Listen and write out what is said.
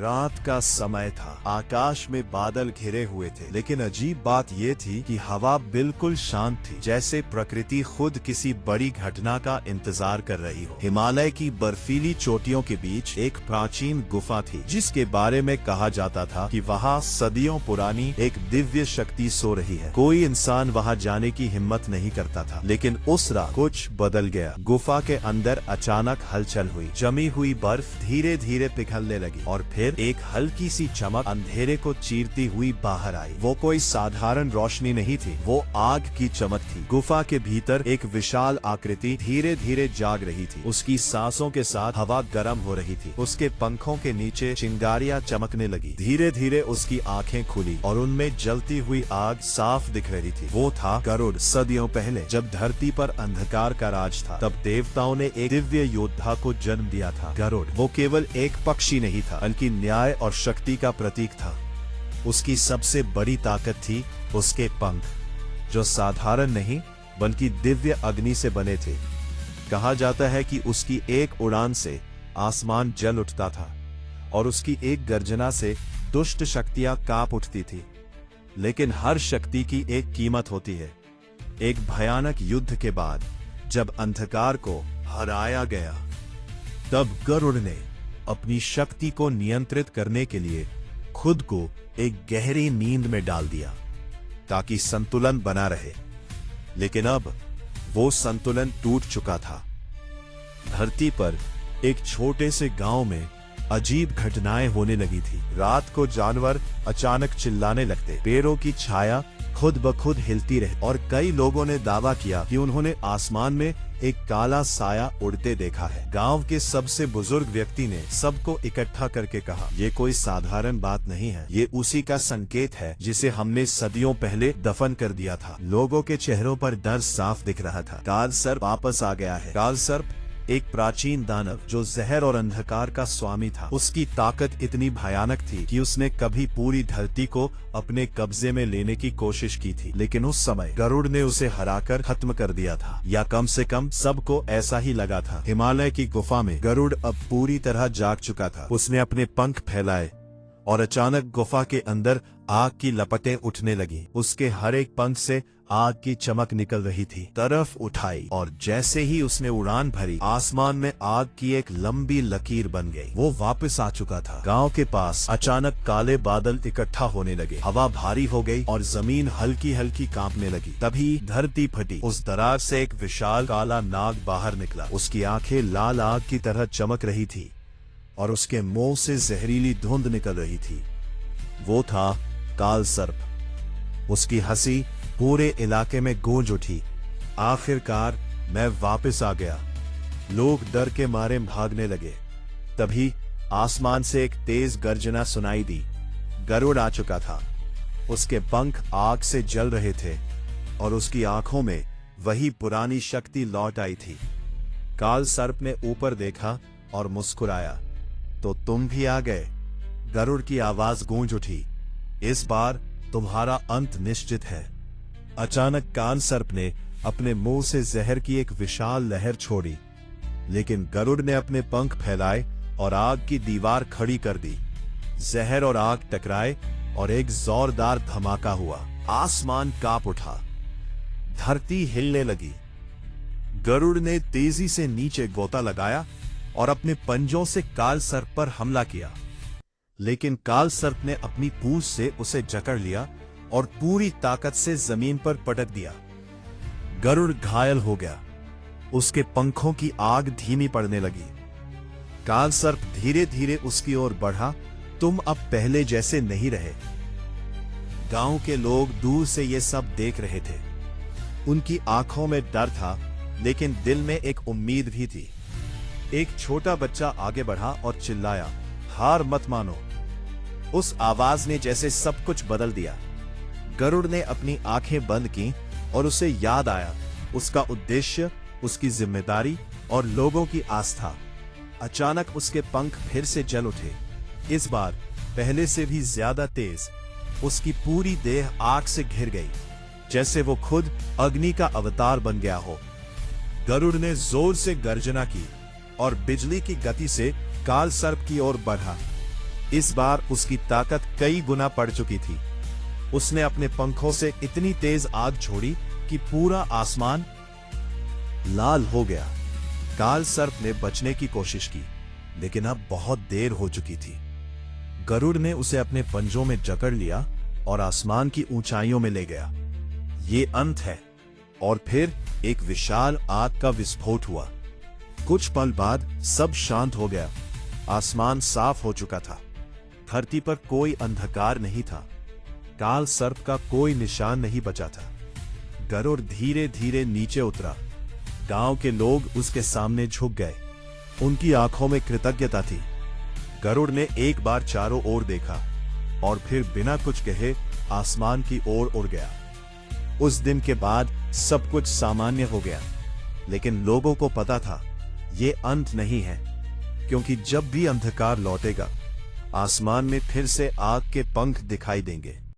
रात का समय था, आकाश में बादल घिरे हुए थे, लेकिन अजीब बात ये थी कि हवा बिल्कुल शांत थी, जैसे प्रकृति खुद किसी बड़ी घटना का इंतजार कर रही हो। हिमालय की बर्फीली चोटियों के बीच एक प्राचीन गुफा थी, जिसके बारे में कहा जाता था कि वहाँ सदियों पुरानी एक दिव्य शक्ति सो रही है। कोई इंसान वहाँ जाने की हिम्मत नहीं करता था, लेकिन उस रात कुछ बदल गया। गुफा के अंदर अचानक हलचल हुई, जमी हुई बर्फ धीरे धीरे पिघलने लगी और फिर एक हल्की सी चमक अंधेरे को चीरती हुई बाहर आई। वो कोई साधारण रोशनी नहीं थी, वो आग की चमक थी। गुफा के भीतर एक विशाल आकृति धीरे धीरे जाग रही थी। उसकी सांसों के साथ हवा गर्म हो रही थी। उसके पंखों के नीचे चिंगारियां चमकने लगी। धीरे धीरे उसकी आंखें खुली और उनमें जलती हुई आग साफ दिख रही थी। वो था गरुड़। सदियों पहले जब धरती पर अंधकार का राज था, तब देवताओं ने एक दिव्य योद्धा को जन्म दिया था। गरुड़ वो केवल एक पक्षी नहीं था, बल्कि न्याय और शक्ति का प्रतीक था। उसकी सबसे बड़ी ताकत थी उसके पंख, जो साधारण नहीं बल्कि दिव्य अग्नि से बने थे। कहा जाता है कि उसकी एक उड़ान से आसमान जल उठता था और उसकी एक गर्जना से दुष्ट शक्तियां कांप उठती थी। लेकिन हर शक्ति की एक कीमत होती है। एक भयानक युद्ध के बाद जब अंधकार को हराया गया, तब गरुड़ ने अपनी शक्ति को नियंत्रित करने के लिए खुद को एक गहरी नींद में डाल दिया, ताकि संतुलन बना रहे। लेकिन अब वो संतुलन टूट चुका था। धरती पर एक छोटे से गांव में अजीब घटनाएं होने लगी थी। रात को जानवर अचानक चिल्लाने लगते, पेड़ों की छाया खुद ब खुद हिलती रही और कई लोगों ने दावा किया कि उन्होंने आसमान में एक काला साया उड़ते देखा है। गांव के सबसे बुजुर्ग व्यक्ति ने सबको इकट्ठा करके कहा, ये कोई साधारण बात नहीं है, ये उसी का संकेत है जिसे हमने सदियों पहले दफन कर दिया था। लोगों के चेहरों पर डर साफ दिख रहा था। काल सर्प वापस आ गया है। काल सर्प एक प्राचीन दानव जो जहर और अंधकार का स्वामी था। उसकी ताकत इतनी भयानक थी कि उसने कभी पूरी धरती को अपने कब्जे में लेने की कोशिश की थी, लेकिन उस समय गरुड़ ने उसे हराकर खत्म कर दिया था, या कम से कम सबको ऐसा ही लगा था। हिमालय की गुफा में गरुड़ अब पूरी तरह जाग चुका था। उसने अपने पंख फैलाए और अचानक गुफा के अंदर आग की लपटें उठने लगी। उसके हर एक पंख से आग की चमक निकल रही थी। तरफ उठाई और जैसे ही उसने उड़ान भरी, आसमान में आग की एक लंबी लकीर बन गई। वो वापस आ चुका था। गांव के पास अचानक काले बादल इकट्ठा होने लगे। हवा भारी हो गई और जमीन हल्की हल्की कांपने लगी। तभी धरती फटी। उस दरार से एक विशाल काला नाग बाहर निकला। उसकी आंखें लाल आग की तरह चमक रही थी और उसके मुंह से जहरीली धुंध निकल रही थी। वो था काल सर्प। उसकी हंसी पूरे इलाके में गूंज उठी। आखिरकार मैं वापस आ गया। लोग डर के मारे भागने लगे। तभी आसमान से एक तेज गर्जना सुनाई दी। गरुड़ आ चुका था। उसके पंख आग से जल रहे थे और उसकी आंखों में वही पुरानी शक्ति लौट आई थी। काल सर्प ने ऊपर देखा और मुस्कुराया। तो तुम भी आ गए? गरुड़ की आवाज गूंज उठी। इस बार तुम्हारा अंत निश्चित है। अचानक काल सर्प ने अपने मुंह से जहर की एक विशाल लहर छोड़ी, लेकिन गरुड़ ने अपने पंख फैलाए और आग की दीवार खड़ी कर दी। जहर और आग टकराए और एक जोरदार धमाका हुआ। आसमान कांप उठा, धरती हिलने लगी। गरुड़ ने तेजी से नीचे गोता लगाया और अपने पंजों से काल सर्प पर हमला किया, लेकिन काल सर्प ने अपनी पूंछ से उसे जकड़ लिया और पूरी ताकत से जमीन पर पटक दिया। गरुड़ घायल हो गया। उसके पंखों की आग धीमी पड़ने लगी। काल सर्प धीरे धीरे उसकी ओर बढ़ा। तुम अब पहले जैसे नहीं रहे। गांव के लोग दूर से ये सब देख रहे थे। उनकी आंखों में डर था, लेकिन दिल में एक उम्मीद भी थी। एक छोटा बच्चा आगे बढ़ा और चिल्लाया, हार मत मानो। उस आवाज ने जैसे सब कुछ बदल दिया। गरुड़ ने अपनी आंखें बंद की और उसे याद आया उसका उद्देश्य, उसकी जिम्मेदारी और लोगों की आस्था। अचानक उसके पंख फिर से जल उठे, इस बार पहले से भी ज्यादा तेज। उसकी पूरी देह आग से घिर गई, जैसे वो खुद अग्नि का अवतार बन गया हो। गरुड़ ने जोर से गर्जना की और बिजली की गति से काल सर्प की ओर बढ़ा। इस बार उसकी ताकत कई गुना बढ़ चुकी थी। उसने अपने पंखों से इतनी तेज आग छोड़ी कि पूरा आसमान लाल हो गया। काल सर्प ने बचने की कोशिश की, लेकिन अब बहुत देर हो चुकी थी। गरुड़ ने उसे अपने पंजों में जकड़ लिया और आसमान की ऊंचाइयों में ले गया। ये अंत है। और फिर एक विशाल आग का विस्फोट हुआ। कुछ पल बाद सब शांत हो गया। आसमान साफ हो चुका था। धरती पर कोई अंधकार नहीं था। काल सर्प का कोई निशान नहीं बचा था। गरुड़ धीरे धीरे नीचे उतरा। गांव के लोग उसके सामने झुक गए। उनकी आंखों में कृतज्ञता थी। गरुड़ ने एक बार चारों ओर देखा और फिर बिना कुछ कहे आसमान की ओर उड़ गया। उस दिन के बाद सब कुछ सामान्य हो गया, लेकिन लोगों को पता था ये अंत नहीं है, क्योंकि जब भी अंधकार लौटेगा, आसमान में फिर से आग के पंख दिखाई देंगे।